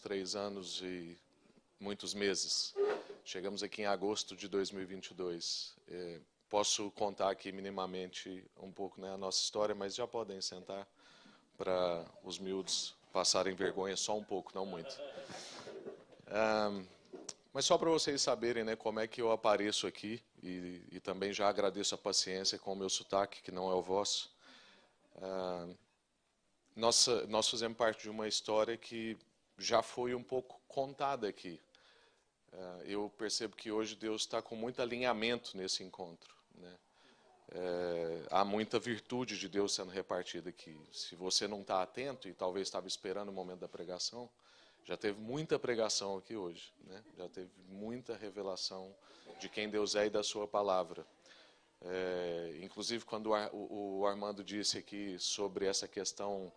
3 anos e muitos meses. Chegamos aqui em agosto de 2022. Posso contar aqui minimamente um pouco, né, a nossa história, mas já podem sentar para os miúdos passarem vergonha só um pouco, não muito. Mas só para vocês saberem, né, como é que eu apareço aqui, e também já agradeço a paciência com o meu sotaque, que não é o vosso. Nós fazemos parte de uma história que já foi um pouco contada aqui. Eu percebo que hoje Deus está com muito alinhamento nesse encontro, né? Há muita virtude de Deus sendo repartida aqui. Se você não está atento e talvez estava esperando o momento da pregação, já teve muita pregação aqui hoje, né? Já teve muita revelação de quem Deus é e da sua palavra. Inclusive, quando o Armando disse aqui sobre essa questão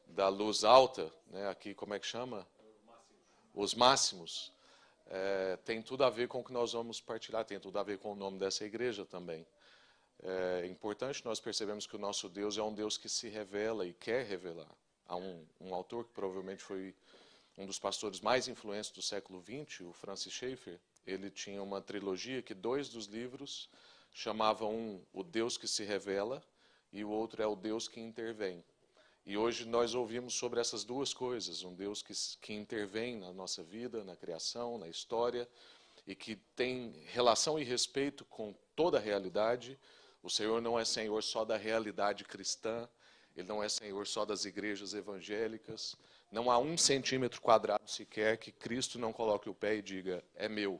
da luz alta, né? Aqui, como é que chama? Os máximos. Tem tudo a ver com o que nós vamos partilhar, tem tudo a ver com o nome dessa igreja também. É importante nós percebemos que o nosso Deus é um Deus que se revela e quer revelar. Há um autor que provavelmente foi um dos pastores mais influentes do século XX, o Francis Schaeffer. Ele tinha uma trilogia que 2 dos livros chamavam o Deus que se revela e o outro é o Deus que intervém. E hoje nós ouvimos sobre essas duas coisas, um Deus que intervém na nossa vida, na criação, na história, e que tem relação e respeito com toda a realidade. O Senhor não é Senhor só da realidade cristã, Ele não é Senhor só das igrejas evangélicas. Não há 1 centímetro quadrado sequer que Cristo não coloque o pé e diga, é meu.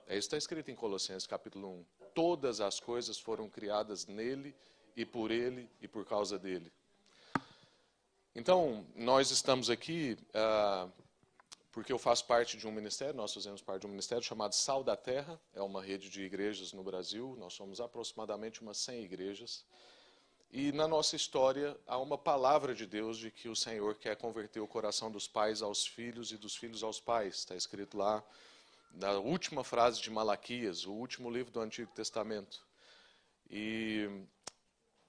Isso está escrito em Colossenses capítulo 1. Todas as coisas foram criadas nele e por causa dele. Então, nós estamos aqui porque eu faço parte de um ministério, nós fazemos parte de um ministério chamado Sal da Terra, é uma rede de igrejas no Brasil, nós somos aproximadamente umas 100 igrejas, e na nossa história há uma palavra de Deus de que o Senhor quer converter o coração dos pais aos filhos e dos filhos aos pais, está escrito lá na última frase de Malaquias, o último livro do Antigo Testamento. E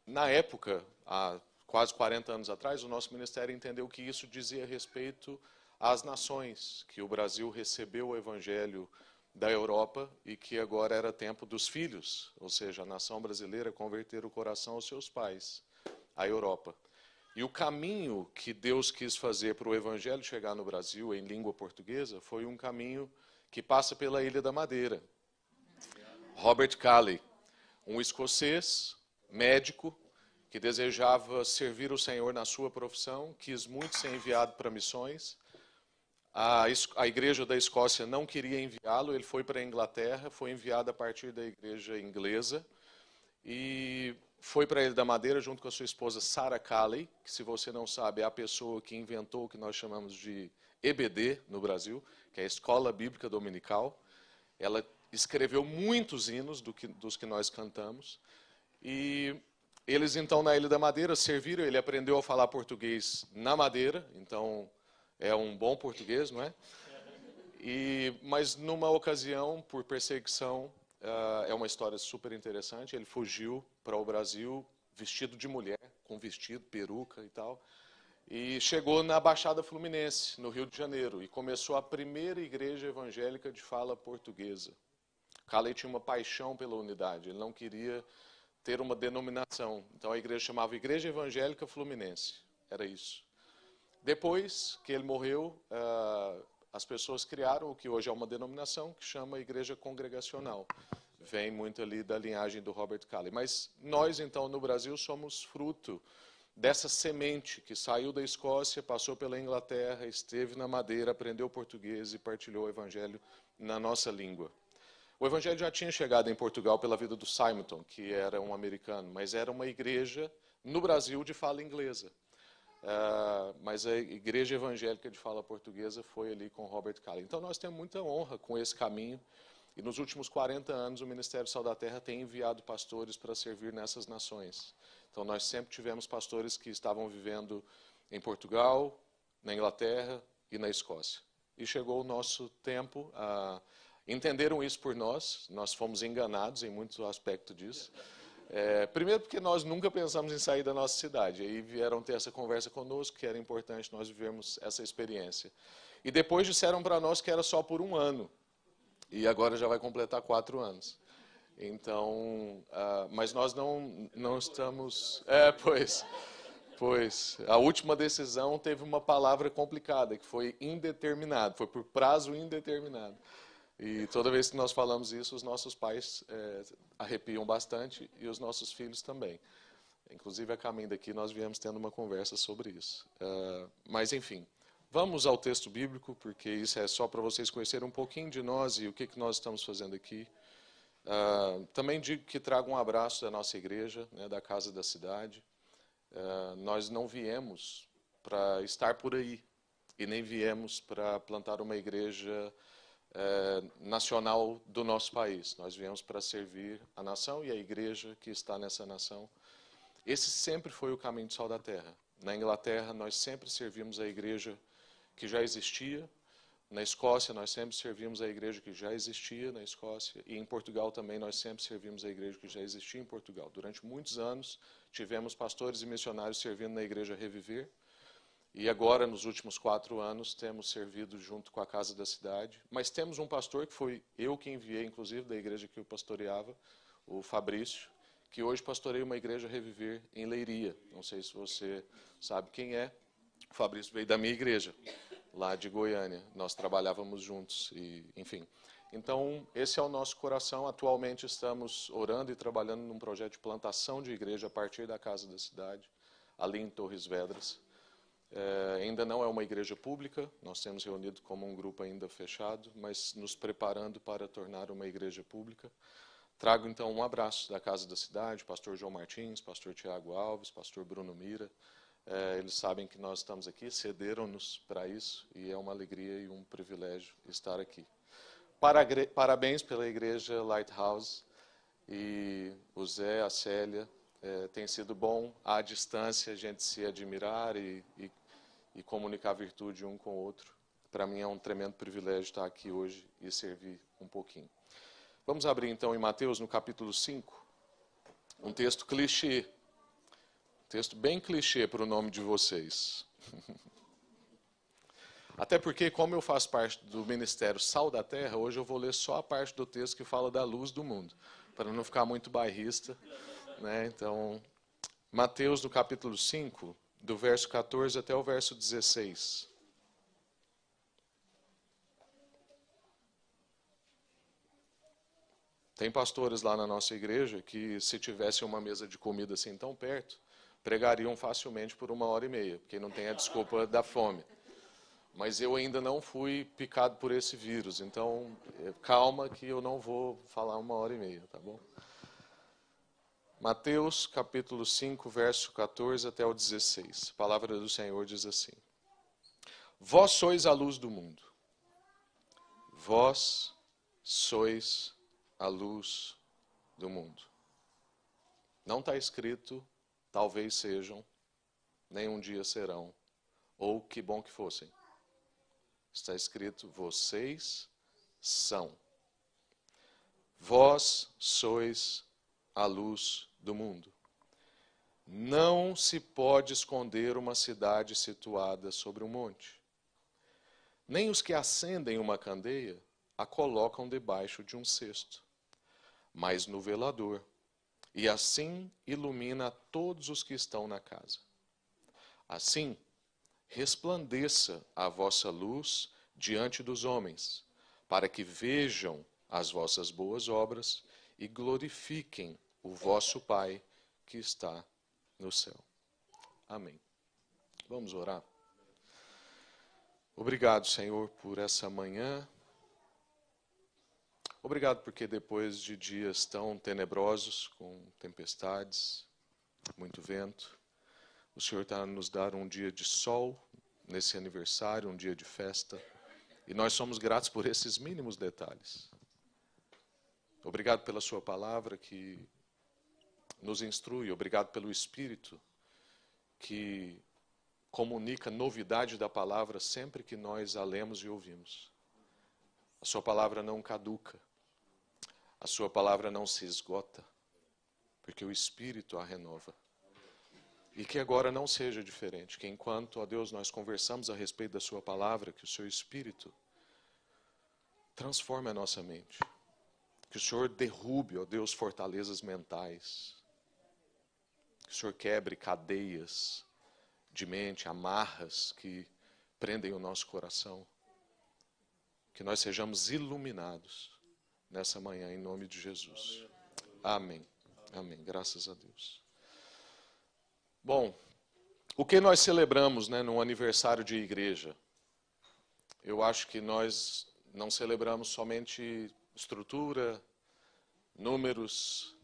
na época, há quase 40 anos atrás, o nosso ministério entendeu que isso dizia respeito às nações, que o Brasil recebeu o evangelho da Europa e que agora era tempo dos filhos, ou seja, a nação brasileira converter o coração aos seus pais, à Europa. E o caminho que Deus quis fazer para o evangelho chegar no Brasil em língua portuguesa foi um caminho que passa pela Ilha da Madeira. Robert Calley, um escocês, médico, que desejava servir o Senhor na sua profissão, quis muito ser enviado para missões. A igreja da Escócia não queria enviá-lo, ele foi para a Inglaterra, foi enviado a partir da igreja inglesa e foi para a Ilha da Madeira junto com a sua esposa Sarah Calley, que, se você não sabe, é a pessoa que inventou o que nós chamamos de EBD no Brasil, que é a Escola Bíblica Dominical. Ela escreveu muitos hinos dos que nós cantamos. E eles, então, na Ilha da Madeira, serviram. Ele aprendeu a falar português na Madeira, então é um bom português, não é? Mas, numa ocasião, por perseguição, é uma história super interessante, ele fugiu para o Brasil vestido de mulher, com vestido, peruca e tal, e chegou na Baixada Fluminense, no Rio de Janeiro, e começou a primeira igreja evangélica de fala portuguesa. Calley tinha uma paixão pela unidade, ele não queria ter uma denominação. Então a igreja chamava Igreja Evangélica Fluminense. Era isso. Depois que ele morreu, as pessoas criaram o que hoje é uma denominação que chama Igreja Congregacional. Vem muito ali da linhagem do Robert Calley. Mas nós, então, no Brasil, somos fruto dessa semente que saiu da Escócia, passou pela Inglaterra, esteve na Madeira, aprendeu português e partilhou o evangelho na nossa língua. O evangelho já tinha chegado em Portugal pela vida do Simonton, que era um americano, mas era uma igreja no Brasil de fala inglesa. Mas a igreja evangélica de fala portuguesa foi ali com Robert Calley. Então nós temos muita honra com esse caminho. E nos últimos 40 anos o Ministério Sal da Terra tem enviado pastores para servir nessas nações. Então nós sempre tivemos pastores que estavam vivendo em Portugal, na Inglaterra e na Escócia. E chegou o nosso tempo entenderam isso por nós fomos enganados em muitos aspectos disso. Primeiro porque nós nunca pensamos em sair da nossa cidade. Aí vieram ter essa conversa conosco, que era importante nós vivermos essa experiência. E depois disseram para nós que era só por 1 ano. E agora já vai completar 4 anos. Então, mas nós não estamos... Pois, a última decisão teve uma palavra complicada, que foi indeterminado, foi por prazo indeterminado. E toda vez que nós falamos isso, os nossos pais arrepiam bastante e os nossos filhos também. Inclusive, a caminho daqui, nós viemos tendo uma conversa sobre isso. Mas, enfim, vamos ao texto bíblico, porque isso é só para vocês conhecerem um pouquinho de nós e o que nós estamos fazendo aqui. Também digo que trago um abraço da nossa igreja, né, da Casa da Cidade. Nós não viemos para estar por aí e nem viemos para plantar uma igreja nacional do nosso país. Nós viemos para servir a nação e a igreja que está nessa nação. Esse sempre foi o caminho de Sal da Terra. Na Inglaterra, nós sempre servimos a igreja que já existia. Na Escócia, nós sempre servimos a igreja que já existia na Escócia. E em Portugal também, nós sempre servimos a igreja que já existia em Portugal. Durante muitos anos, tivemos pastores e missionários servindo na igreja Reviver. E agora, nos últimos 4 anos, temos servido junto com a Casa da Cidade. Mas temos um pastor que foi eu que enviei, inclusive, da igreja que eu pastoreava, o Fabrício, que hoje pastoreia uma igreja Reviver em Leiria. Não sei se você sabe quem é. O Fabrício veio da minha igreja, lá de Goiânia. Nós trabalhávamos juntos, e, enfim. Então, esse é o nosso coração. Atualmente estamos orando e trabalhando num projeto de plantação de igreja a partir da Casa da Cidade, ali em Torres Vedras. Ainda não é uma igreja pública, nós temos reunido como um grupo ainda fechado, mas nos preparando para tornar uma igreja pública. Trago então um abraço da Casa da Cidade, pastor João Martins, pastor Tiago Alves, pastor Bruno Mira. Eles sabem que nós estamos aqui, cederam-nos para isso, e é uma alegria e um privilégio estar aqui. Parabéns pela igreja Lighthouse, e o Zé, a Célia, tem sido bom à distância a gente se admirar e comunicar virtude um com o outro. Para mim é um tremendo privilégio estar aqui hoje e servir um pouquinho. Vamos abrir então em Mateus, no capítulo 5, um texto clichê. Um texto bem clichê para o nome de vocês. Até porque, como eu faço parte do Ministério Sal da Terra, hoje eu vou ler só a parte do texto que fala da luz do mundo, para não ficar muito bairrista, né? Então, Mateus, no capítulo 5, do verso 14 até o verso 16. Tem pastores lá na nossa igreja que, se tivesse uma mesa de comida assim tão perto, pregariam facilmente por 1h30, porque não tem a desculpa da fome. Mas eu ainda não fui picado por esse vírus, então calma que eu não vou falar 1h30, tá bom? Mateus capítulo 5, verso 14 até o 16. A palavra do Senhor diz assim: Vós sois a luz do mundo. Vós sois a luz do mundo. Não está escrito, talvez sejam, nem um dia serão, ou que bom que fossem. Está escrito, vocês são. Vós sois a luz do mundo. Não se pode esconder uma cidade situada sobre um monte. Nem os que acendem uma candeia a colocam debaixo de um cesto, mas no velador, e assim ilumina a todos os que estão na casa. Assim, resplandeça a vossa luz diante dos homens, para que vejam as vossas boas obras e glorifiquem o vosso Pai que está no céu. Amém. Vamos orar. Obrigado, Senhor, por essa manhã. Obrigado porque depois de dias tão tenebrosos, com tempestades, muito vento, o Senhor está a nos dar um dia de sol nesse aniversário, um dia de festa, e nós somos gratos por esses mínimos detalhes. Obrigado pela sua palavra que nos instrui, obrigado pelo Espírito que comunica novidade da palavra sempre que nós a lemos e ouvimos. A sua palavra não caduca, a sua palavra não se esgota. porque o Espírito a renova. E que agora não seja diferente, que enquanto, ó Deus, nós conversamos a respeito da sua palavra, que o seu Espírito transforme a nossa mente. Que o Senhor derrube, ó Deus, fortalezas mentais. Que o Senhor quebre cadeias de mente, amarras que prendem o nosso coração. Que nós sejamos iluminados nessa manhã, em nome de Jesus. Amém. Amém. Graças a Deus. Bom, o que nós celebramos, né, no aniversário de igreja? Eu acho que nós não celebramos somente estrutura, números,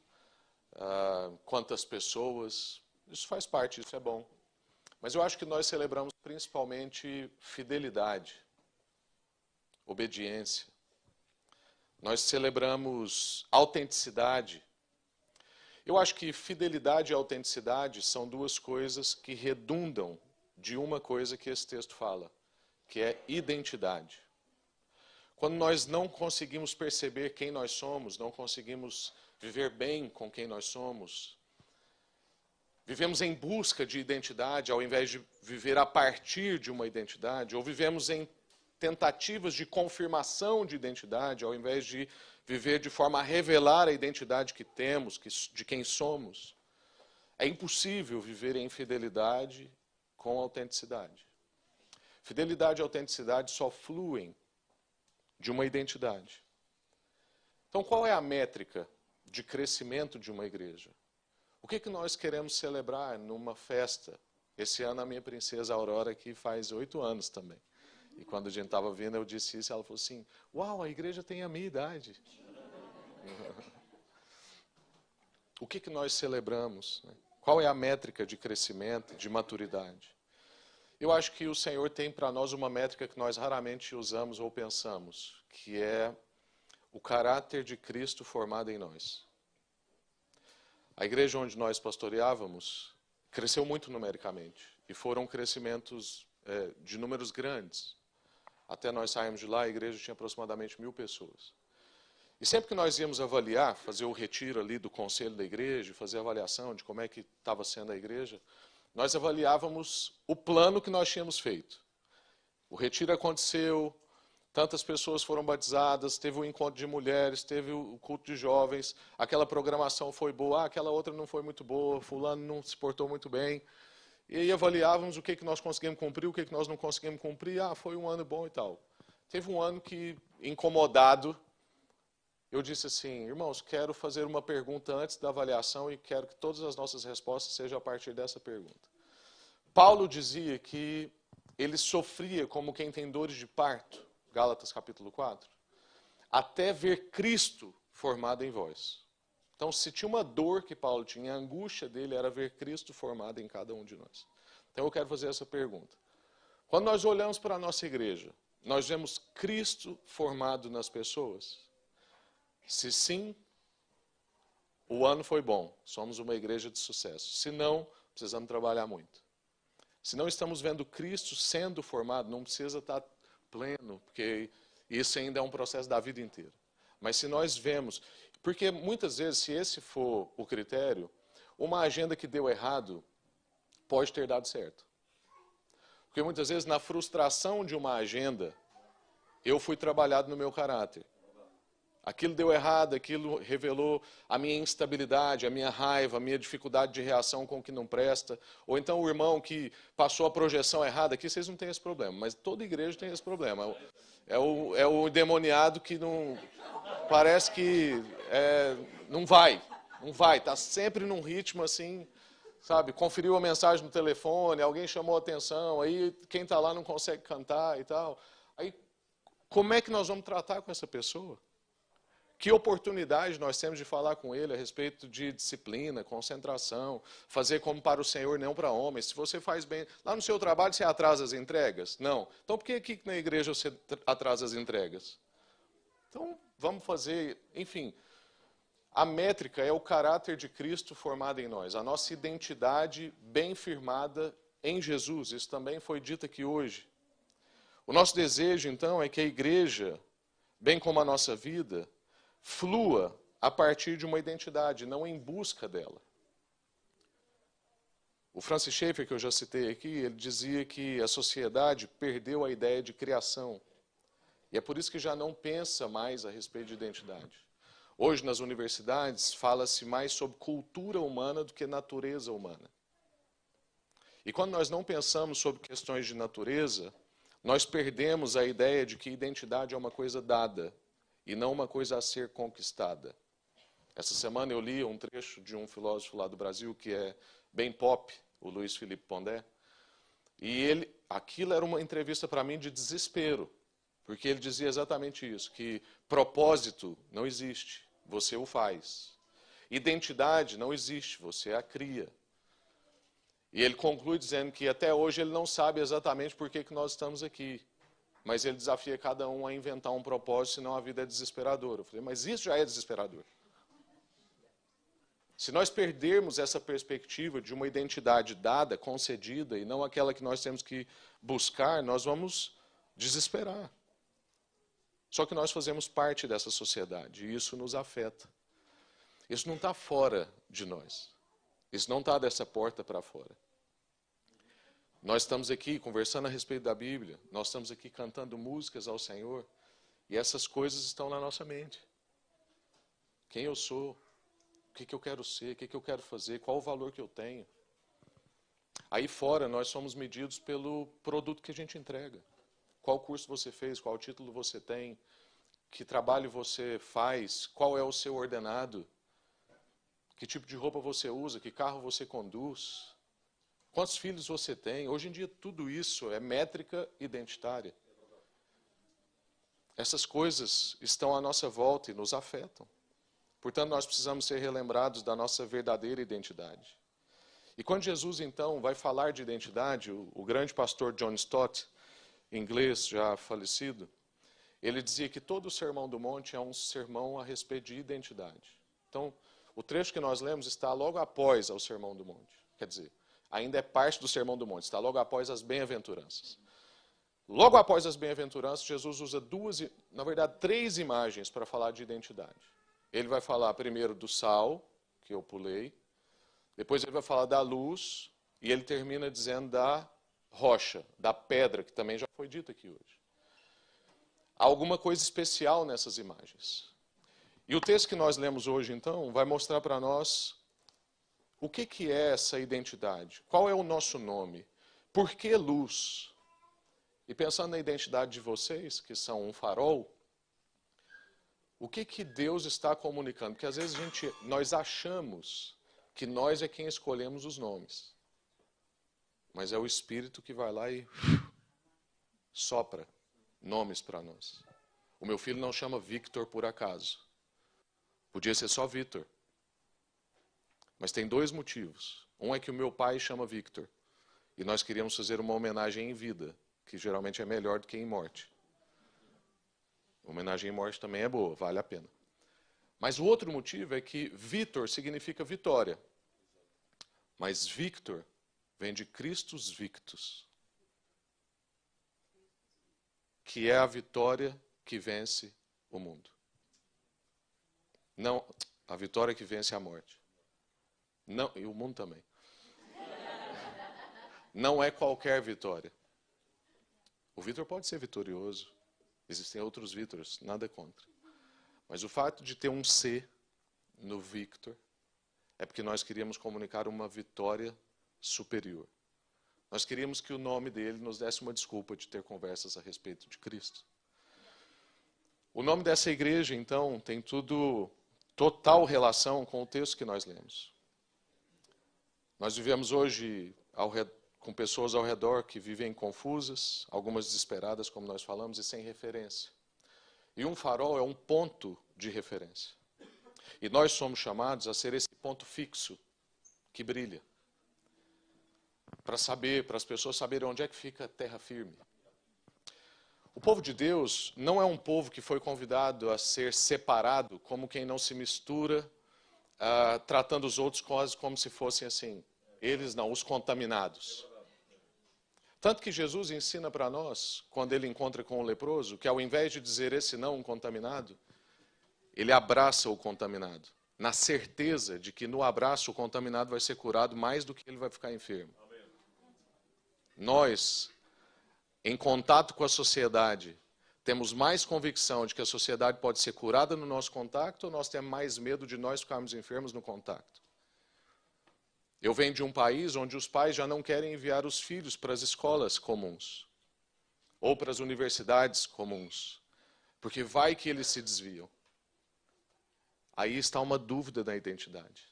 quantas pessoas. Isso faz parte, isso é bom. Mas eu acho que nós celebramos principalmente fidelidade, obediência. Nós celebramos autenticidade. Eu acho que fidelidade e autenticidade são duas coisas que redundam de uma coisa que esse texto fala, que é identidade. Quando nós não conseguimos perceber quem nós somos, não conseguimos viver bem com quem nós somos, vivemos em busca de identidade ao invés de viver a partir de uma identidade, ou vivemos em tentativas de confirmação de identidade ao invés de viver de forma a revelar a identidade que temos, de quem somos. É impossível viver em fidelidade com autenticidade. Fidelidade e autenticidade só fluem de uma identidade. Então, qual é a métrica de crescimento de uma igreja? O que nós queremos celebrar numa festa? Esse ano a minha princesa Aurora aqui faz 8 anos também. E quando a gente estava vindo, eu disse isso, ela falou assim, uau, a igreja tem a minha idade. O que nós celebramos? Né? Qual é a métrica de crescimento, de maturidade? Eu acho que o Senhor tem para nós uma métrica que nós raramente usamos ou pensamos, que é o caráter de Cristo formado em nós. A igreja onde nós pastoreávamos cresceu muito numericamente, e foram crescimentos de números grandes. Até nós saímos de lá, a igreja tinha aproximadamente 1000 pessoas. E sempre que nós íamos avaliar, fazer o retiro ali do conselho da igreja, fazer a avaliação de como é que estava sendo a igreja, nós avaliávamos o plano que nós tínhamos feito. O retiro aconteceu, tantas pessoas foram batizadas, teve o encontro de mulheres, teve o culto de jovens, aquela programação foi boa, aquela outra não foi muito boa, fulano não se portou muito bem. E aí avaliávamos o que nós conseguimos cumprir, o que nós não conseguimos cumprir. Foi um ano bom e tal. Teve um ano que, incomodado, eu disse assim, irmãos, quero fazer uma pergunta antes da avaliação e quero que todas as nossas respostas sejam a partir dessa pergunta. Paulo dizia que ele sofria como quem tem dores de parto, Gálatas capítulo 4, até ver Cristo formado em vós. Então, se tinha uma dor que Paulo tinha, a angústia dele era ver Cristo formado em cada um de nós. Então, eu quero fazer essa pergunta. Quando nós olhamos para a nossa igreja, nós vemos Cristo formado nas pessoas? Se sim, o ano foi bom, somos uma igreja de sucesso. Se não, precisamos trabalhar muito. Se não estamos vendo Cristo sendo formado, não precisa estar pleno, porque isso ainda é um processo da vida inteira. Mas se nós vemos, porque muitas vezes, se esse for o critério, uma agenda que deu errado pode ter dado certo. Porque muitas vezes, na frustração de uma agenda, eu fui trabalhado no meu caráter. Aquilo deu errado, aquilo revelou a minha instabilidade, a minha raiva, a minha dificuldade de reação com o que não presta. Ou então o irmão que passou a projeção errada, aqui vocês não têm esse problema, mas toda igreja tem esse problema. É o endemoniado que não... Parece que não vai, está sempre num ritmo assim, sabe? Conferiu a mensagem no telefone, alguém chamou a atenção, aí quem está lá não consegue cantar e tal. Aí, como é que nós vamos tratar com essa pessoa? Que oportunidade nós temos de falar com ele a respeito de disciplina, concentração, fazer como para o Senhor, não para homens. Se você faz bem, lá no seu trabalho você atrasa as entregas? Não. Então por que aqui na igreja você atrasa as entregas? Então vamos fazer, enfim, a métrica é o caráter de Cristo formado em nós, a nossa identidade bem firmada em Jesus. Isso também foi dito aqui hoje. O nosso desejo, então, é que a igreja, bem como a nossa vida, flua a partir de uma identidade, não em busca dela. O Francis Schaeffer, que eu já citei aqui, ele dizia que a sociedade perdeu a ideia de criação. E é por isso que já não pensa mais a respeito de identidade. Hoje, nas universidades, fala-se mais sobre cultura humana do que natureza humana. E quando nós não pensamos sobre questões de natureza, nós perdemos a ideia de que identidade é uma coisa dada e não uma coisa a ser conquistada. Essa semana eu li um trecho de um filósofo lá do Brasil que é bem pop, o Luiz Felipe Pondé, e aquilo era uma entrevista para mim de desespero, porque ele dizia exatamente isso, que propósito não existe, você o faz. Identidade não existe, você a cria. E ele conclui dizendo que até hoje ele não sabe exatamente por que nós estamos aqui, mas ele desafia cada um a inventar um propósito, senão a vida é desesperadora. Eu falei, mas isso já é desesperador. Se nós perdermos essa perspectiva de uma identidade dada, concedida, e não aquela que nós temos que buscar, nós vamos desesperar. Só que nós fazemos parte dessa sociedade, e isso nos afeta. Isso não está fora de nós. Isso não está dessa porta para fora. Nós estamos aqui conversando a respeito da Bíblia, nós estamos aqui cantando músicas ao Senhor, e essas coisas estão na nossa mente. Quem eu sou? O que eu quero ser? O que eu quero fazer? Qual o valor que eu tenho? Aí fora, nós somos medidos pelo produto que a gente entrega. Qual curso você fez? Qual título você tem? Que trabalho você faz? Qual é o seu ordenado? Que tipo de roupa você usa? Que carro você conduz? Quantos filhos você tem? Hoje em dia, tudo isso é métrica identitária. Essas coisas estão à nossa volta e nos afetam. Portanto, nós precisamos ser relembrados da nossa verdadeira identidade. E quando Jesus, então, vai falar de identidade, o grande pastor John Stott, inglês já falecido, ele dizia que todo o Sermão do Monte é um sermão a respeito de identidade. Então, o trecho que nós lemos está logo após ao Sermão do Monte. Quer dizer, ainda é parte do Sermão do Monte, está logo após as bem-aventuranças. Logo após as bem-aventuranças, Jesus usa três imagens para falar de identidade. Ele vai falar primeiro do sal, que eu pulei, depois ele vai falar da luz, e ele termina dizendo da rocha, da pedra, que também já foi dito aqui hoje. Há alguma coisa especial nessas imagens. E o texto que nós lemos hoje, então, vai mostrar para nós o que é essa identidade, qual é o nosso nome, por que luz? E pensando na identidade de vocês, que são um farol, o que Deus está comunicando? Porque às vezes nós achamos que nós é quem escolhemos os nomes. Mas é o Espírito que vai lá e sopra nomes para nós. O meu filho não chama Victor por acaso. Podia ser só Victor. Mas tem dois motivos. Um é que o meu pai chama Victor. E nós queríamos fazer uma homenagem em vida, que geralmente é melhor do que em morte. Homenagem em morte também é boa, vale a pena. Mas o outro motivo é que Vitor significa vitória. Mas Victor vem de Christus Victus, que é a vitória que vence o mundo. Não, a vitória que vence a morte. Não, e o mundo também. Não é qualquer vitória. O Vitor pode ser vitorioso. Existem outros Vítors, nada contra. Mas o fato de ter um C no Victor é porque nós queríamos comunicar uma vitória superior. Nós queríamos que o nome dele nos desse uma desculpa de ter conversas a respeito de Cristo. O nome dessa igreja, então, tem total relação com o texto que nós lemos. Nós vivemos hoje com pessoas ao redor que vivem confusas, algumas desesperadas, como nós falamos, e sem referência. E um farol é um ponto de referência. E nós somos chamados a ser esse ponto fixo que brilha. Para as pessoas saberem onde é que fica a terra firme. O povo de Deus não é um povo que foi convidado a ser separado como quem não se mistura, tratando os outros quase como se fossem assim. Eles não, os contaminados. Tanto que Jesus ensina para nós, quando ele encontra com o leproso, que ao invés de dizer esse não, um contaminado, ele abraça o contaminado, na certeza de que no abraço o contaminado vai ser curado mais do que ele vai ficar enfermo. Nós, em contato com a sociedade, temos mais convicção de que a sociedade pode ser curada no nosso contato, ou nós temos mais medo de nós ficarmos enfermos no contato? Eu venho de um país onde os pais já não querem enviar os filhos para as escolas comuns, ou para as universidades comuns, porque vai que eles se desviam. Aí está uma dúvida da identidade.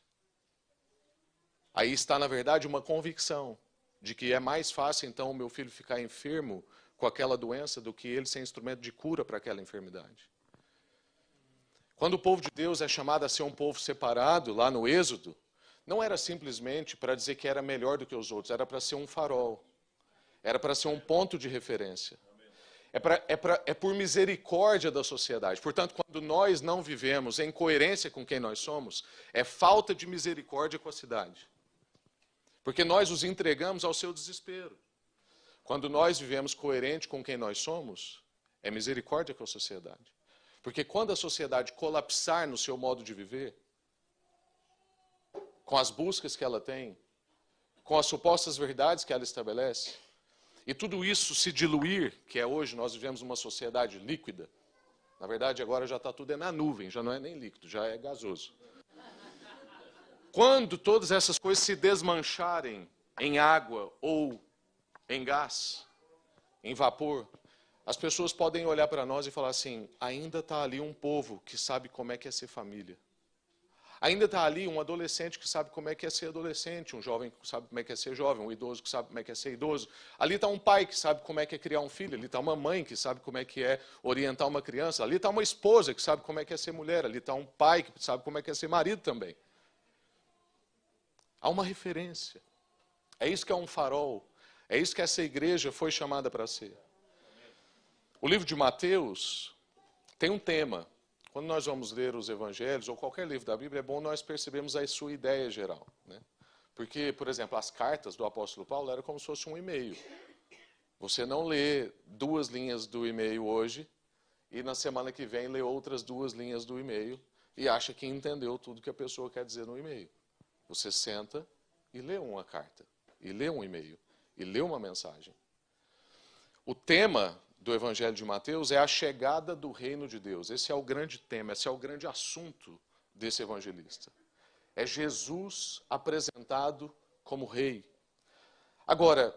Aí está, na verdade, uma convicção de que é mais fácil, então, o meu filho ficar enfermo com aquela doença do que ele ser instrumento de cura para aquela enfermidade. Quando o povo de Deus é chamado a ser um povo separado, lá no Êxodo, não era simplesmente para dizer que era melhor do que os outros, era para ser um farol, era para ser um ponto de referência. É por misericórdia da sociedade. Portanto, quando nós não vivemos em coerência com quem nós somos, é falta de misericórdia com a cidade. Porque nós os entregamos ao seu desespero. Quando nós vivemos coerente com quem nós somos, é misericórdia com a sociedade. Porque quando a sociedade colapsar no seu modo de viver, com as buscas que ela tem, com as supostas verdades que ela estabelece, e tudo isso se diluir, que é hoje nós vivemos uma sociedade líquida, na verdade agora já está tudo na nuvem, já não é nem líquido, já é gasoso. Quando todas essas coisas se desmancharem em água ou em gás, em vapor, as pessoas podem olhar para nós e falar assim, ainda está ali um povo que sabe como é que é ser família. Ainda está ali um adolescente que sabe como é que é ser adolescente, um jovem que sabe como é que é ser jovem, um idoso que sabe como é que é ser idoso. Ali está um pai que sabe como é que é criar um filho, ali está uma mãe que sabe como é que é orientar uma criança, ali está uma esposa que sabe como é que é ser mulher, ali está um pai que sabe como é que é ser marido também. Há uma referência. É isso que é um farol. É isso que essa igreja foi chamada para ser. O livro de Mateus tem um tema. Quando nós vamos ler os evangelhos, ou qualquer livro da Bíblia, é bom nós percebermos a sua ideia geral, né? Porque, por exemplo, as cartas do apóstolo Paulo eram como se fosse um e-mail. Você não lê 2 linhas do e-mail hoje, e na semana que vem lê outras 2 linhas do e-mail, e acha que entendeu tudo que a pessoa quer dizer no e-mail. Você senta e lê uma carta, e lê um e-mail, e lê uma mensagem. O tema do Evangelho de Mateus é a chegada do reino de Deus. Esse é o grande tema, esse é o grande assunto desse evangelista. É Jesus apresentado como rei. Agora,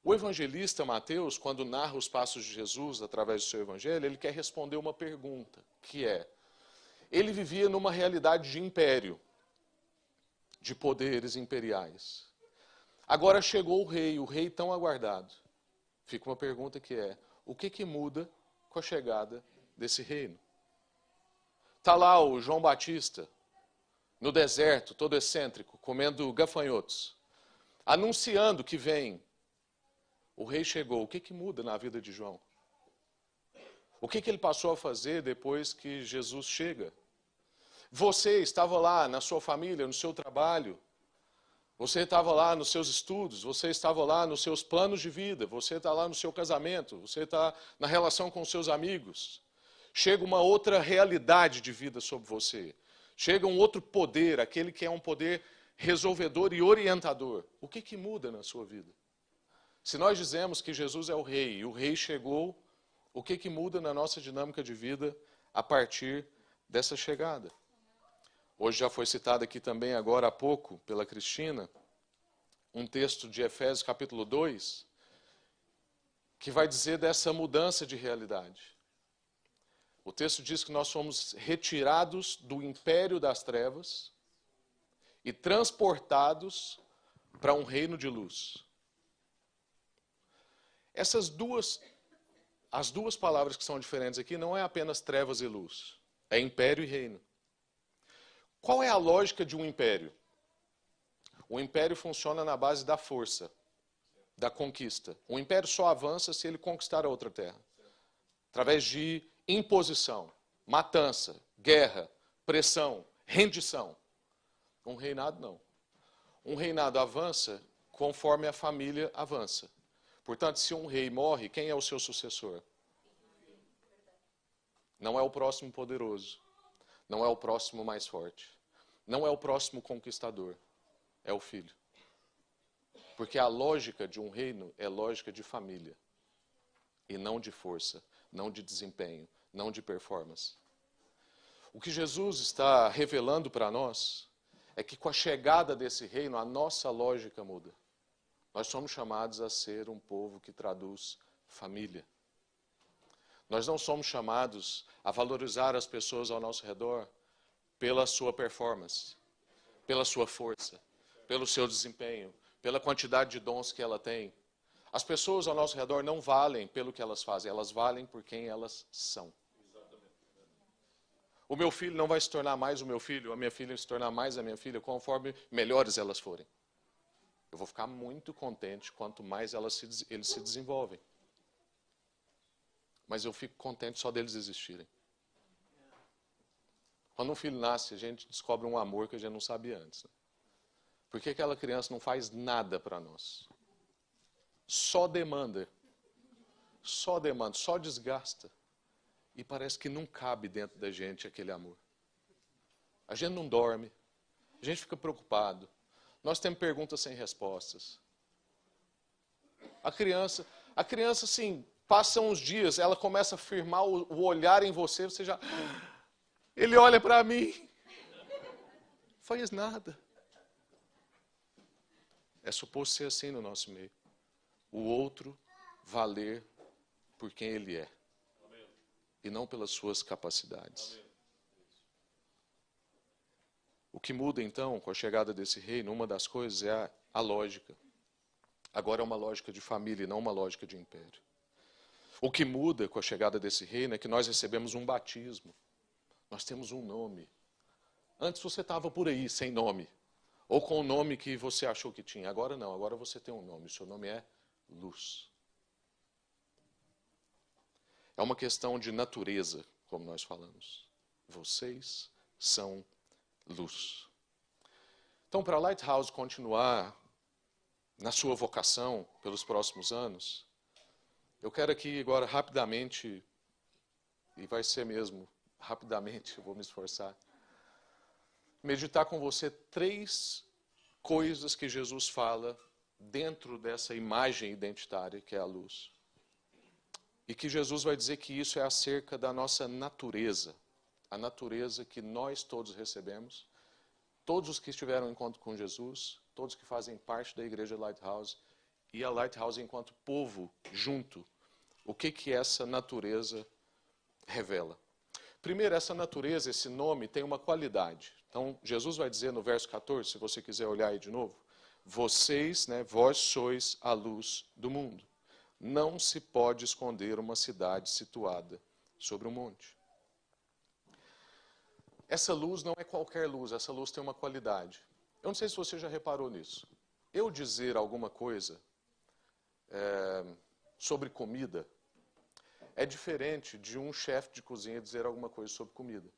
o evangelista Mateus, quando narra os passos de Jesus através do seu evangelho, ele quer responder uma pergunta, que é, ele vivia numa realidade de império, de poderes imperiais. Agora chegou o rei tão aguardado. Fica uma pergunta que é, o que muda com a chegada desse reino? Está lá o João Batista, no deserto, todo excêntrico, comendo gafanhotos, anunciando que vem. O rei chegou. O que muda na vida de João? O que ele passou a fazer depois que Jesus chega? Você estava lá na sua família, no seu trabalho, você estava lá nos seus estudos, você estava lá nos seus planos de vida, você está lá no seu casamento, você está na relação com os seus amigos. Chega uma outra realidade de vida sobre você. Chega um outro poder, aquele que é um poder resolvedor e orientador. O que muda na sua vida? Se nós dizemos que Jesus é o rei e o rei chegou, o que muda na nossa dinâmica de vida a partir dessa chegada? Hoje já foi citado aqui também, agora há pouco, pela Cristina, um texto de Efésios capítulo 2, que vai dizer dessa mudança de realidade. O texto diz que nós somos retirados do império das trevas e transportados para um reino de luz. As duas palavras que são diferentes aqui não é apenas trevas e luz, é império e reino. Qual é a lógica de um império? O império funciona na base da força, da conquista. O império só avança se ele conquistar a outra terra. Através de imposição, matança, guerra, pressão, rendição. Um reinado não. Um reinado avança conforme a família avança. Portanto, se um rei morre, quem é o seu sucessor? Não é o próximo poderoso. Não é o próximo mais forte. Não é o próximo conquistador. É o filho. Porque a lógica de um reino é lógica de família. E não de força, não de desempenho, não de performance. O que Jesus está revelando para nós é que com a chegada desse reino, a nossa lógica muda. Nós somos chamados a ser um povo que traduz família. Nós não somos chamados a valorizar as pessoas ao nosso redor pela sua performance, pela sua força, pelo seu desempenho, pela quantidade de dons que ela tem. As pessoas ao nosso redor não valem pelo que elas fazem, elas valem por quem elas são. O meu filho não vai se tornar mais o meu filho, a minha filha vai se tornar mais a minha filha, conforme melhores elas forem. Eu vou ficar muito contente quanto mais eles se desenvolvem. Mas eu fico contente só deles existirem. Quando um filho nasce, a gente descobre um amor que a gente não sabia antes. Né? Por que aquela criança não faz nada para nós? Só demanda, só desgasta. E parece que não cabe dentro da gente aquele amor. A gente não dorme, a gente fica preocupado. Nós temos perguntas sem respostas. A criança assim, passa uns dias, ela começa a firmar o olhar em você, você já... Ele olha para mim. Não faz nada. É suposto ser assim no nosso meio. O outro valer por quem ele é. E não pelas suas capacidades. O que muda, então, com a chegada desse reino, uma das coisas é a lógica. Agora é uma lógica de família e não uma lógica de império. O que muda com a chegada desse reino é que nós recebemos um batismo. Nós temos um nome. Antes você estava por aí, sem nome. Ou com o nome que você achou que tinha. Agora não, agora você tem um nome. O seu nome é Luz. É uma questão de natureza, como nós falamos. Vocês são luz. Então, para a Lighthouse continuar na sua vocação pelos próximos anos, eu quero aqui agora rapidamente, e vai ser mesmo rapidamente, eu vou me esforçar, meditar com você 3 coisas que Jesus fala dentro dessa imagem identitária que é a luz. E que Jesus vai dizer que isso é acerca da nossa natureza, a natureza que nós todos recebemos, todos os que estiveram em encontro com Jesus, todos que fazem parte da igreja Lighthouse e a Lighthouse enquanto povo junto. O que essa natureza revela? Primeiro, essa natureza, esse nome, tem uma qualidade. Então, Jesus vai dizer no verso 14, se você quiser olhar aí de novo, vocês, vós sois a luz do mundo. Não se pode esconder uma cidade situada sobre um monte. Essa luz não é qualquer luz, essa luz tem uma qualidade. Eu não sei se você já reparou nisso. Eu dizer alguma coisa sobre comida é diferente de um chefe de cozinha dizer alguma coisa sobre comida.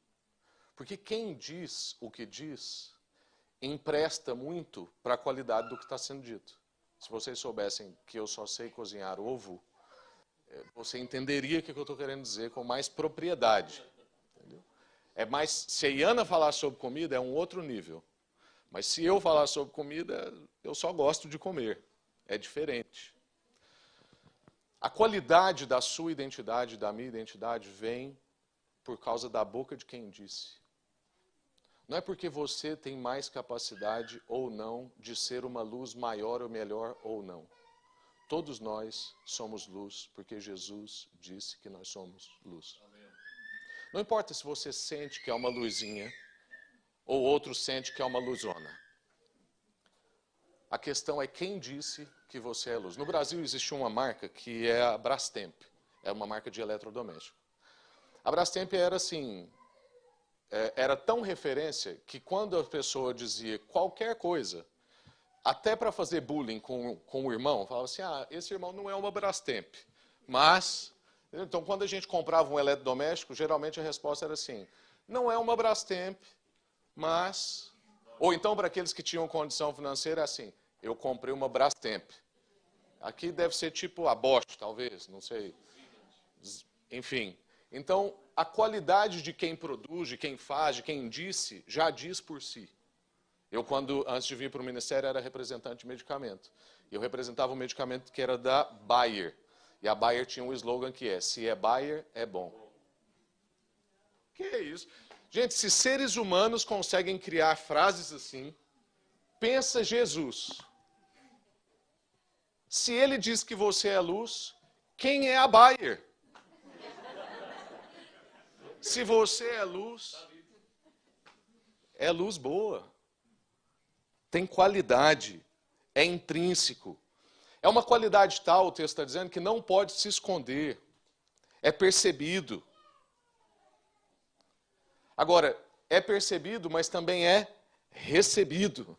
Porque quem diz o que diz empresta muito para a qualidade do que está sendo dito. Se vocês soubessem que eu só sei cozinhar ovo, você entenderia o que eu estou querendo dizer com mais propriedade. Entendeu? Se a Iana falar sobre comida, é um outro nível. Mas se eu falar sobre comida, eu só gosto de comer. É diferente. A qualidade da sua identidade, da minha identidade, vem por causa da boca de quem disse. Não é porque você tem mais capacidade ou não de ser uma luz maior ou melhor ou não. Todos nós somos luz, porque Jesus disse que nós somos luz. Amém. Não importa se você sente que é uma luzinha ou outro sente que é uma luzona. A questão é quem disse que você é luz. No Brasil existe uma marca que é a Brastemp. É uma marca de eletrodoméstico. A Brastemp era assim... era tão referência que quando a pessoa dizia qualquer coisa, até para fazer bullying com o irmão, falava assim, esse irmão não é uma Brastemp. Mas, então quando a gente comprava um eletrodoméstico, geralmente a resposta era assim, não é uma Brastemp, mas... Ou então para aqueles que tinham condição financeira, assim, eu comprei uma Brastemp. Aqui deve ser tipo a Bosch, talvez, não sei. Enfim, então... a qualidade de quem produz, de quem faz, de quem disse, já diz por si. Eu, antes de vir para o ministério, era representante de medicamento. Eu representava um medicamento que era da Bayer. E a Bayer tinha um slogan que é: se é Bayer, é bom. Que é isso? Gente, se seres humanos conseguem criar frases assim, pensa Jesus. Se ele diz que você é luz, quem é a Bayer? Se você é luz boa. Tem qualidade, é intrínseco. É uma qualidade tal, o texto está dizendo, que não pode se esconder. É percebido. Agora, é percebido, mas também é recebido.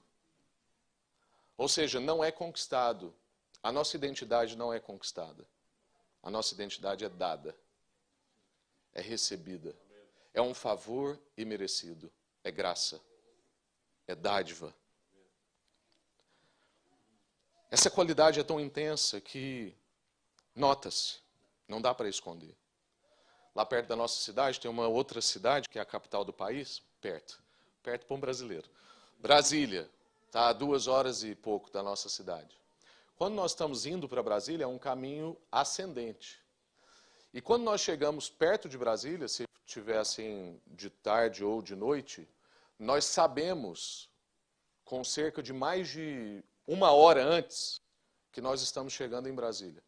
Ou seja, não é conquistado. A nossa identidade não é conquistada. A nossa identidade é dada. É recebida. É um favor imerecido. É graça. É dádiva. Essa qualidade é tão intensa que nota-se, não dá para esconder. Lá perto da nossa cidade tem uma outra cidade, que é a capital do país, perto para um brasileiro. Brasília, está a 2 horas e pouco da nossa cidade. Quando nós estamos indo para Brasília, é um caminho ascendente. E quando nós chegamos perto de Brasília, se estiver assim de tarde ou de noite, nós sabemos, com cerca de mais de 1 hora antes, que nós estamos chegando em Brasília.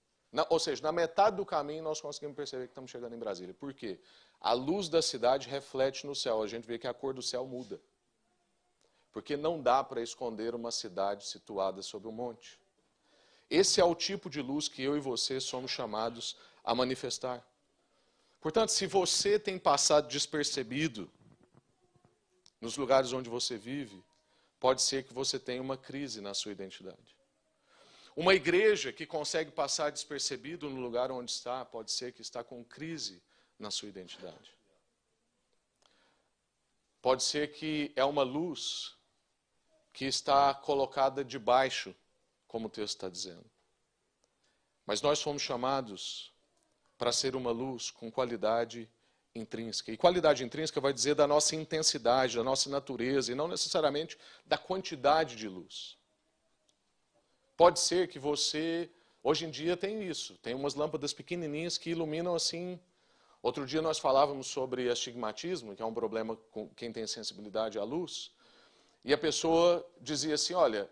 Ou seja, na metade do caminho nós conseguimos perceber que estamos chegando em Brasília. Por quê? A luz da cidade reflete no céu. A gente vê que a cor do céu muda. Porque não dá para esconder uma cidade situada sobre um monte. Esse é o tipo de luz que eu e você somos chamados a manifestar. Portanto, se você tem passado despercebido nos lugares onde você vive, pode ser que você tenha uma crise na sua identidade. Uma igreja que consegue passar despercebido no lugar onde está, pode ser que está com crise na sua identidade. Pode ser que é uma luz que está colocada debaixo, como o texto está dizendo. Mas nós fomos chamados para ser uma luz com qualidade intrínseca. E qualidade intrínseca vai dizer da nossa intensidade, da nossa natureza, e não necessariamente da quantidade de luz. Pode ser que você, hoje em dia tem isso, tem umas lâmpadas pequenininhas que iluminam assim. Outro dia nós falávamos sobre astigmatismo, que é um problema com quem tem sensibilidade à luz, e a pessoa dizia assim, olha,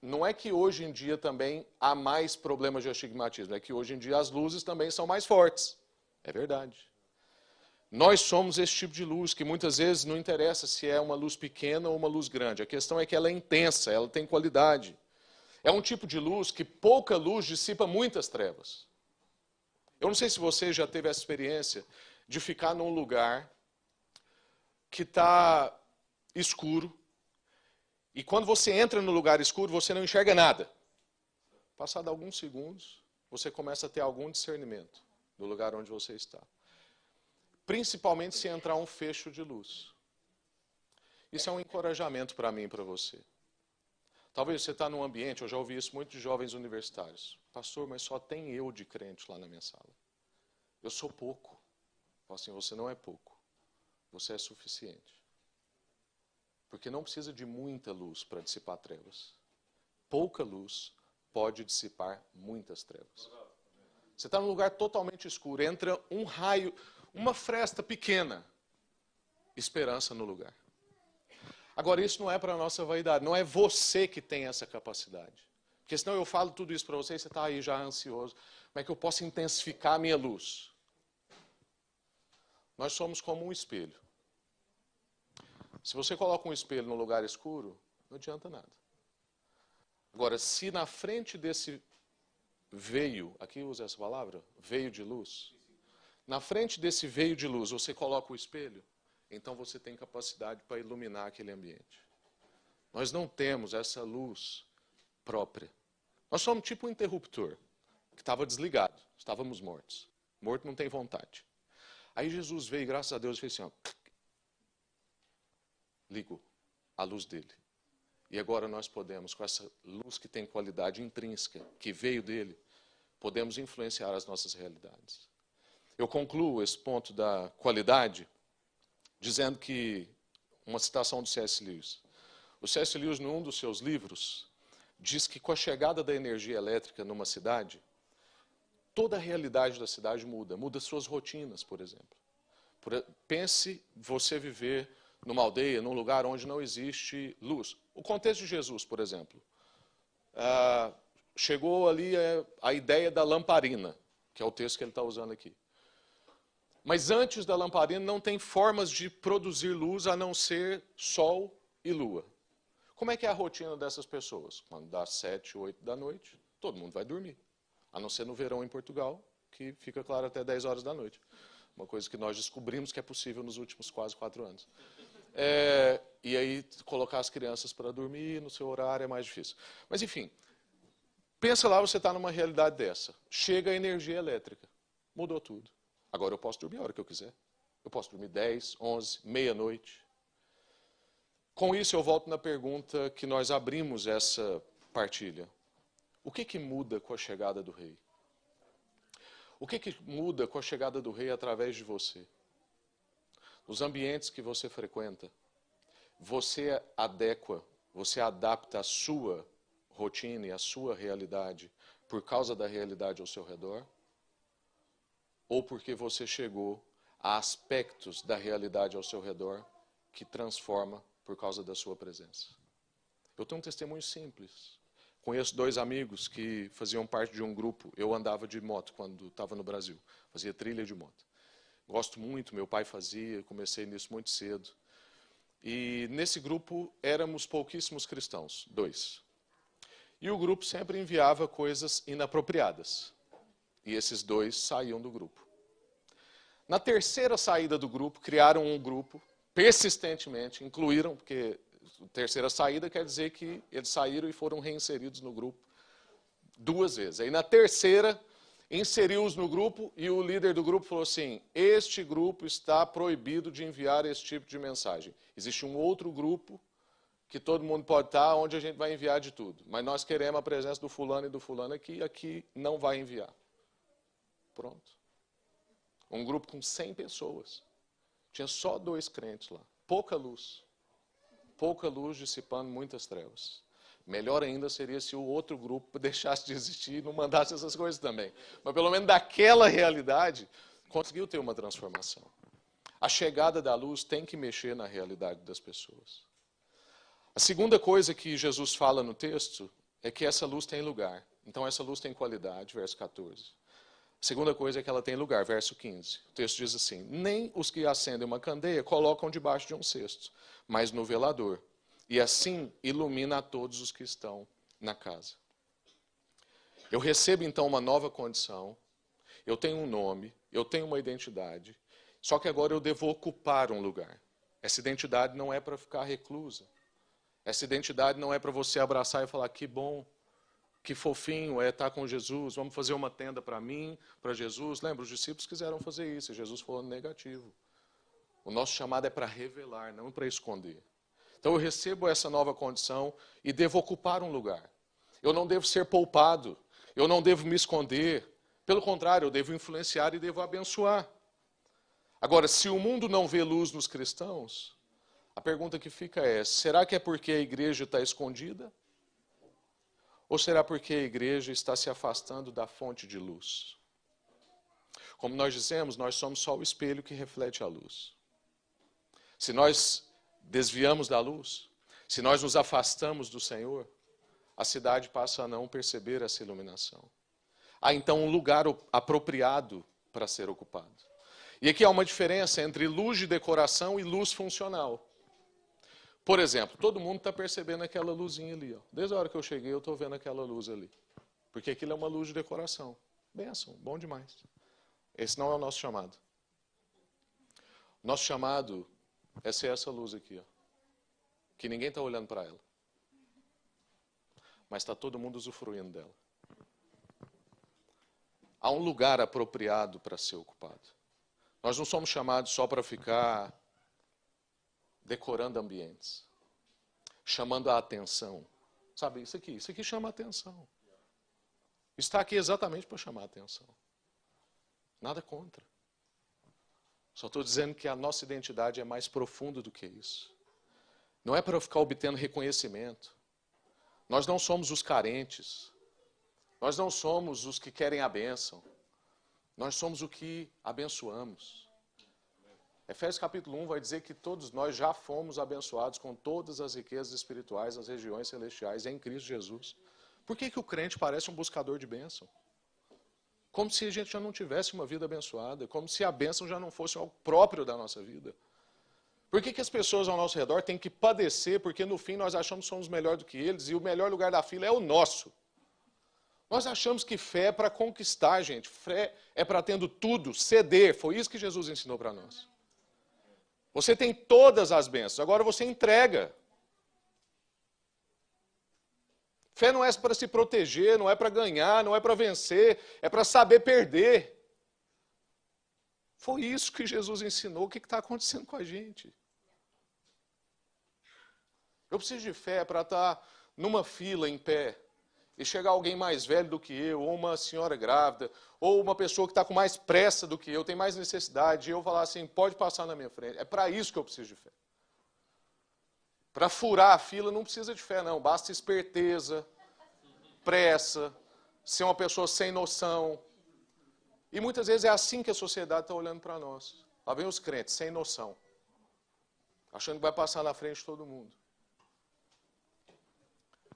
não é que hoje em dia também há mais problemas de astigmatismo, é que hoje em dia as luzes também são mais fortes. É verdade. Nós somos esse tipo de luz, que muitas vezes não interessa se é uma luz pequena ou uma luz grande. A questão é que ela é intensa, ela tem qualidade. É um tipo de luz que pouca luz dissipa muitas trevas. Eu não sei se você já teve essa experiência de ficar num lugar que está escuro, e quando você entra no lugar escuro, você não enxerga nada. Passado alguns segundos, você começa a ter algum discernimento do lugar onde você está. Principalmente se entrar um fecho de luz. Isso é um encorajamento para mim e para você. Talvez você está num ambiente, eu já ouvi isso muito de jovens universitários. Pastor, mas só tem eu de crente lá na minha sala. Eu sou pouco. Falo assim, você não é pouco. Você é suficiente. Porque não precisa de muita luz para dissipar trevas. Pouca luz pode dissipar muitas trevas. Você está num lugar totalmente escuro, entra um raio, uma fresta pequena, esperança no lugar. Agora, isso não é para a nossa vaidade, não é você que tem essa capacidade. Porque senão eu falo tudo isso para você e você está aí já ansioso. Como é que eu posso intensificar a minha luz? Nós somos como um espelho. Se você coloca um espelho num lugar escuro, não adianta nada. Agora, se na frente desse veio, aqui usa essa palavra, veio de luz, na frente desse veio de luz você coloca o espelho, então você tem capacidade para iluminar aquele ambiente. Nós não temos essa luz própria. Nós somos tipo um interruptor, que estava desligado, estávamos mortos. Morto não tem vontade. Aí Jesus veio, graças a Deus, e fez assim, ó, ligou a luz dele. E agora nós podemos, com essa luz que tem qualidade intrínseca, que veio dele, podemos influenciar as nossas realidades. eu concluo esse ponto da qualidade dizendo que, uma citação do C.S. Lewis. O C.S. Lewis, num dos seus livros, diz que com a chegada da energia elétrica numa cidade, toda a realidade da cidade muda, muda suas rotinas, por exemplo. Pense você viver numa aldeia, num lugar onde não existe luz. O contexto de Jesus, por exemplo. Chegou ali a ideia da lamparina, que é o texto que ele está usando aqui. Mas antes da lamparina não tem formas de produzir luz a não ser sol e lua. Como é que é a rotina dessas pessoas? Quando dá 7, 8 da noite, todo mundo vai dormir. A não ser no verão em Portugal, que fica claro até 10 horas da noite. Uma coisa que nós descobrimos que é possível nos últimos quase 4 anos. E aí, colocar as crianças para dormir no seu horário é mais difícil. Mas, enfim, pensa lá, você está numa realidade dessa. Chega a energia elétrica. Mudou tudo. Agora eu posso dormir a hora que eu quiser. Eu posso dormir 10, 11, meia-noite. Com isso, eu volto na pergunta que nós abrimos essa partilha. O que muda com a chegada do rei? O que muda com a chegada do rei através de você? Nos ambientes que você frequenta, você adequa, você adapta a sua rotina e a sua realidade por causa da realidade ao seu redor? Ou porque você chegou a aspectos da realidade ao seu redor que transforma por causa da sua presença? Eu tenho um testemunho simples. Conheço 2 amigos que faziam parte de um grupo. Eu andava de moto quando estava no Brasil. Fazia trilha de moto. Gosto muito, meu pai fazia, comecei nisso muito cedo. E nesse grupo éramos pouquíssimos cristãos, 2. E o grupo sempre enviava coisas inapropriadas. E esses 2 saíam do grupo. Na terceira saída do grupo, criaram um grupo, persistentemente, incluíram, porque terceira saída quer dizer que eles saíram e foram reinseridos no grupo 2 vezes. Aí na terceira, inseriu-os no grupo e o líder do grupo falou assim: este grupo está proibido de enviar esse tipo de mensagem. Existe um outro grupo que todo mundo pode estar, onde a gente vai enviar de tudo. Mas nós queremos a presença do fulano e do fulano aqui não vai enviar. Pronto. Um grupo com 100 pessoas. Tinha só 2 crentes lá. Pouca luz. Pouca luz dissipando muitas trevas. Melhor ainda seria se o outro grupo deixasse de existir e não mandasse essas coisas também. Mas pelo menos daquela realidade, conseguiu ter uma transformação. A chegada da luz tem que mexer na realidade das pessoas. A segunda coisa que Jesus fala no texto é que essa luz tem lugar. Então essa luz tem qualidade, verso 14. A segunda coisa é que ela tem lugar, verso 15. O texto diz assim: nem os que acendem uma candeia colocam debaixo de um cesto, mas no velador. E assim ilumina a todos os que estão na casa. Eu recebo então uma nova condição, eu tenho um nome, eu tenho uma identidade, só que agora eu devo ocupar um lugar. Essa identidade não é para ficar reclusa. Essa identidade não é para você abraçar e falar: que bom, que fofinho é estar com Jesus, vamos fazer uma tenda para mim, para Jesus. Lembra, os discípulos quiseram fazer isso, e Jesus falou negativo. O nosso chamado é para revelar, não para esconder. Então eu recebo essa nova condição e devo ocupar um lugar. Eu não devo ser poupado, eu não devo me esconder. Pelo contrário, eu devo influenciar e devo abençoar. Agora, se o mundo não vê luz nos cristãos, a pergunta que fica é: será que é porque a igreja está escondida? Ou será porque a igreja está se afastando da fonte de luz? Como nós dizemos, nós somos só o espelho que reflete a luz. Se nós desviamos da luz, se nós nos afastamos do Senhor, a cidade passa a não perceber essa iluminação. Há então um lugar apropriado para ser ocupado. E aqui há uma diferença entre luz de decoração e luz funcional. Por exemplo, todo mundo está percebendo aquela luzinha ali. Ó. Desde a hora que eu cheguei, eu estou vendo aquela luz ali. Porque aquilo é uma luz de decoração. Bênção, bom demais. Esse não é o nosso chamado. Nosso chamado é ser essa luz aqui, ó, que ninguém está olhando para ela. Mas está todo mundo usufruindo dela. Há um lugar apropriado para ser ocupado. Nós não somos chamados só para ficar decorando ambientes, chamando a atenção. Sabe, isso aqui chama a atenção. Está aqui exatamente para chamar a atenção. Nada contra. Só estou dizendo que a nossa identidade é mais profunda do que isso. Não é para ficar obtendo reconhecimento. Nós não somos os carentes. Nós não somos os que querem a bênção. Nós somos o que abençoamos. Efésios capítulo 1 vai dizer que todos nós já fomos abençoados com todas as riquezas espirituais nas regiões celestiais em Cristo Jesus. Por que o crente parece um buscador de bênção? Como se a gente já não tivesse uma vida abençoada, como se a bênção já não fosse algo próprio da nossa vida. Por que as pessoas ao nosso redor têm que padecer, porque no fim nós achamos que somos melhor do que eles e o melhor lugar da fila é o nosso? Nós achamos que fé é para conquistar, gente. Fé é para, tendo tudo, ceder. Foi isso que Jesus ensinou para nós. Você tem todas as bênçãos, agora você entrega. Fé não é para se proteger, não é para ganhar, não é para vencer, é para saber perder. Foi isso que Jesus ensinou. O que está acontecendo com a gente? Eu preciso de fé para estar numa fila em pé e chegar alguém mais velho do que eu, ou uma senhora grávida, ou uma pessoa que está com mais pressa do que eu, tem mais necessidade, e eu falar assim, pode passar na minha frente. É para isso que eu preciso de fé. Para furar a fila não precisa de fé, não. Basta esperteza, pressa, ser uma pessoa sem noção. E muitas vezes é assim que a sociedade está olhando para nós. Lá vem os crentes, sem noção, achando que vai passar na frente de todo mundo.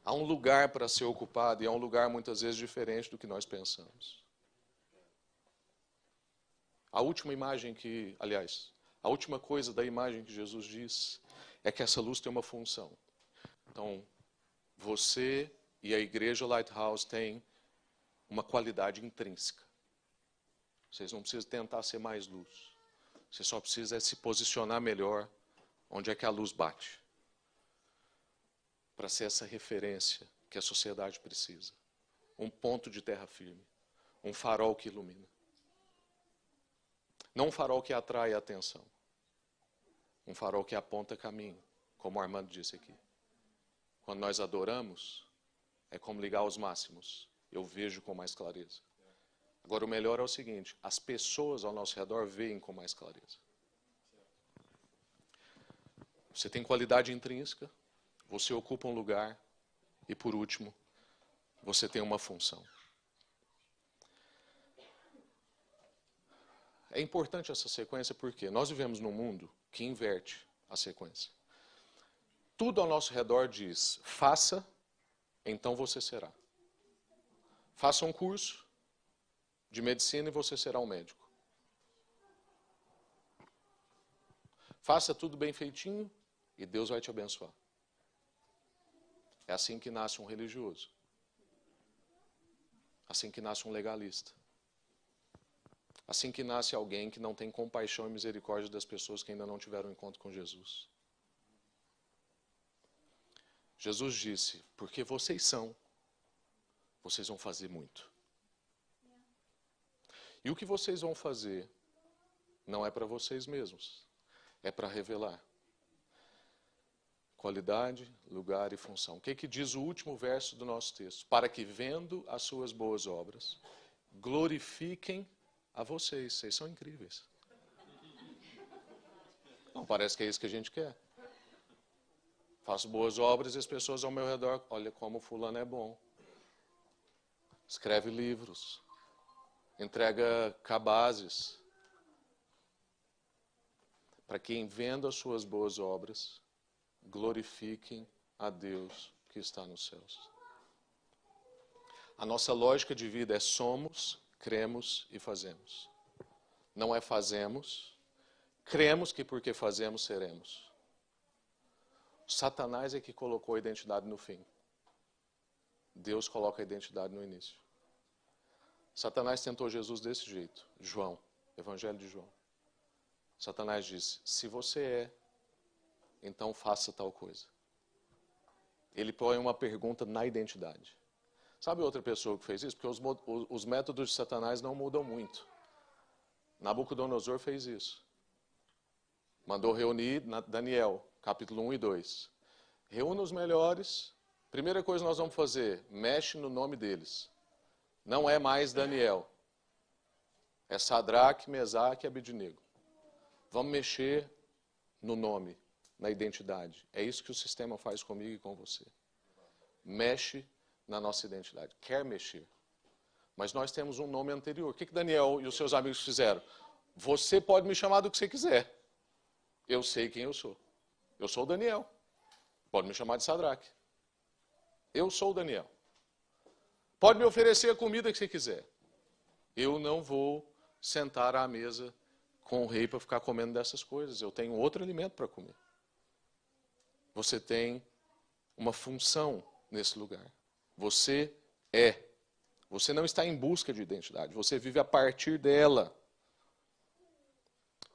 Há um lugar para ser ocupado e é um lugar muitas vezes diferente do que nós pensamos. A última coisa da imagem que Jesus diz é que essa luz tem uma função. Então, você e a igreja Lighthouse têm uma qualidade intrínseca. Vocês não precisam tentar ser mais luz. Você só precisa se posicionar melhor onde é que a luz bate. Para ser essa referência que a sociedade precisa. Um ponto de terra firme. Um farol que ilumina. Não um farol que atrai a atenção. Um farol que aponta caminho, como o Armando disse aqui. Quando nós adoramos, é como ligar aos máximos. Eu vejo com mais clareza. Agora, o melhor é o seguinte, as pessoas ao nosso redor veem com mais clareza. Você tem qualidade intrínseca, você ocupa um lugar e, por último, você tem uma função. É importante essa sequência porque nós vivemos num mundo que inverte a sequência. Tudo ao nosso redor diz, faça, então você será. Faça um curso de medicina e você será um médico. Faça tudo bem feitinho e Deus vai te abençoar. É assim que nasce um religioso. Assim que nasce um legalista. Assim que nasce alguém que não tem compaixão e misericórdia das pessoas que ainda não tiveram encontro com Jesus. Jesus disse, porque vocês são, vocês vão fazer muito. E o que vocês vão fazer não é para vocês mesmos, é para revelar. Qualidade, lugar e função. O que diz o último verso do nosso texto? Para que, vendo as suas boas obras, glorifiquem a vocês. Vocês são incríveis. Não, parece que é isso que a gente quer. Faço boas obras e as pessoas ao meu redor, olha como fulano é bom. Escreve livros. Entrega cabazes. Para quem vendo as suas boas obras, glorifiquem a Deus que está nos céus. A nossa lógica de vida é somos, cremos e fazemos. Não é fazemos, cremos que porque fazemos seremos. Satanás é que colocou a identidade no fim. Deus coloca a identidade no início. Satanás tentou Jesus desse jeito. João, Evangelho de João. Satanás disse, se você é, então faça tal coisa. Ele põe uma pergunta na identidade. Sabe outra pessoa que fez isso? Porque os métodos de Satanás não mudam muito. Nabucodonosor fez isso. Mandou reunir Daniel, capítulo 1 e 2. Reúna os melhores. Primeira coisa que nós vamos fazer, mexe no nome deles. Não é mais Daniel. É Sadraque, Mesaque e Abednego. Vamos mexer no nome, na identidade. É isso que o sistema faz comigo e com você. Mexe na nossa identidade. Quer mexer. Mas nós temos um nome anterior. O que Daniel e os seus amigos fizeram? Você pode me chamar do que você quiser. Eu sei quem eu sou. Eu sou o Daniel. Pode me chamar de Sadraque. Eu sou o Daniel. Pode me oferecer a comida que você quiser. Eu não vou sentar à mesa com o rei para ficar comendo dessas coisas. Eu tenho outro alimento para comer. Você tem uma função nesse lugar. Você é. Você não está em busca de identidade. Você vive a partir dela.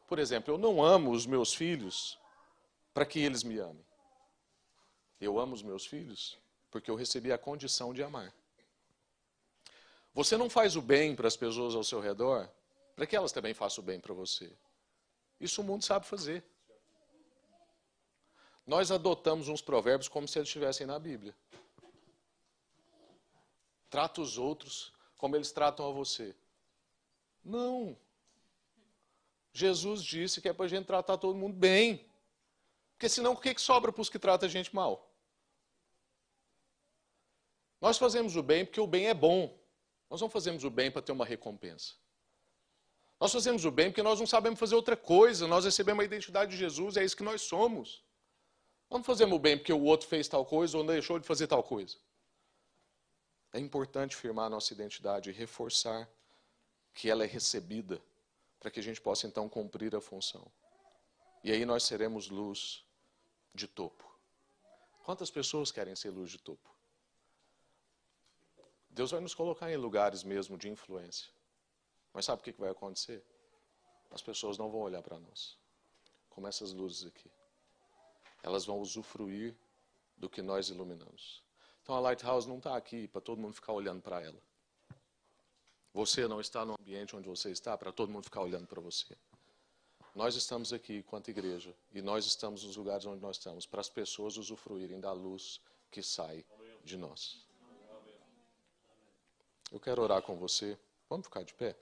Por exemplo, eu não amo os meus filhos para que eles me amem. Eu amo os meus filhos porque eu recebi a condição de amar. Você não faz o bem para as pessoas ao seu redor para que elas também façam o bem para você. Isso o mundo sabe fazer. Nós adotamos uns provérbios como se eles estivessem na Bíblia. Trata os outros como eles tratam a você. Não. Jesus disse que é para a gente tratar todo mundo bem. Porque senão o que sobra para os que tratam a gente mal? Nós fazemos o bem porque o bem é bom. Nós não fazemos o bem para ter uma recompensa. Nós fazemos o bem porque nós não sabemos fazer outra coisa. Nós recebemos a identidade de Jesus, é isso que nós somos. Nós não fazemos o bem porque o outro fez tal coisa ou deixou de fazer tal coisa. É importante firmar a nossa identidade e reforçar que ela é recebida para que a gente possa então cumprir a função. E aí nós seremos luz de topo. Quantas pessoas querem ser luz de topo? Deus vai nos colocar em lugares mesmo de influência. Mas sabe o que vai acontecer? As pessoas não vão olhar para nós, como essas luzes aqui. Elas vão usufruir do que nós iluminamos. Então a Lighthouse não está aqui para todo mundo ficar olhando para ela. Você não está no ambiente onde você está para todo mundo ficar olhando para você. Nós estamos aqui enquanto igreja e nós estamos nos lugares onde nós estamos para as pessoas usufruírem da luz que sai de nós. Eu quero orar com você. Vamos ficar de pé?